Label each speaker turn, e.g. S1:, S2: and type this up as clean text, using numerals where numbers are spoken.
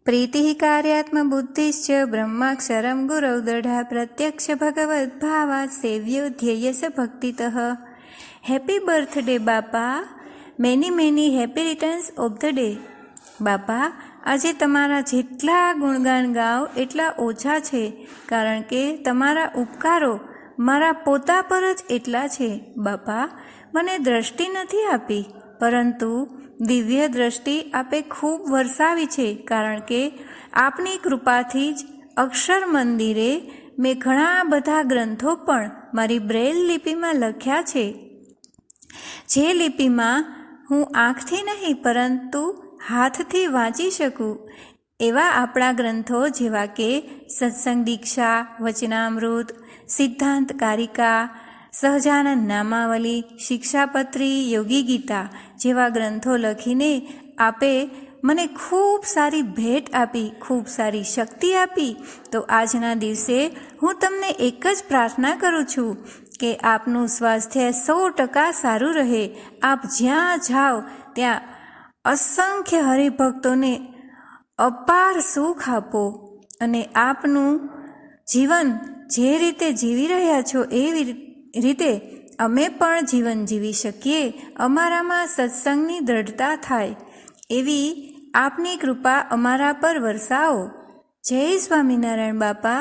S1: प्रीतिः कार्यात्मबुद्धिश्च ब्रह्माक्षरं गुरौ दृढा प्रत्यक्ष भगवद्भावात् सेव्यो ध्येयस भक्तितः। Happy birthday બાપા. Many happy returns of the day. બાપા, આજે તમારા જેટલા ગુણગાન ગાઓ એટલા ઓછા છે, કારણ કે તમારા ઉપકારો મારા પોતા પર જ એટલા છે. બાપા, મને દ્રષ્ટિ નથી આપી, પરંતુ દિવ્ય દ્રષ્ટિ આપે ખૂબ વરસાવી છે, કારણ કે આપની કૃપાથી જ અક્ષર મંદિરે મેં ઘણા બધા ગ્રંથો પણ મારી બ્રેલ લિપિમાં લખ્યા છે, જે લિપિમાં હું આંખથી નહીં પરંતુ હાથથી વાંચી શકું. એવા આપણા ગ્રંથો જેવા કે સત્સંગ દીક્ષા, વચનામૃત, સિદ્ધાંત કારિકા, સહજાનંદ નામાવલી, શિક્ષાપત્રી, યોગી ગીતા જેવા ગ્રંથો લખીને આપે મને ખૂબ સારી ભેટ આપી, ખૂબ સારી શક્તિ આપી. તો આજના દિવસે હું તમને એક જ પ્રાર્થના કરું છું કે આપનું સ્વાસ્થ્ય 100% સારું રહે. આપ જ્યાં જાઓ ત્યાં અસંખ્ય હરિભક્તોને અપાર સુખ આપો અને આપનું જીવન જે રીતે જીવી રહ્યા છો એવી રીતે અમે પણ જીવન જીવી શકીએ, અમારામાં સત્સંગની દ્રઢતા થાય એવી આપની કૃપા અમારા પર વરસાવો. જય સ્વામિનારાયણ બાપા.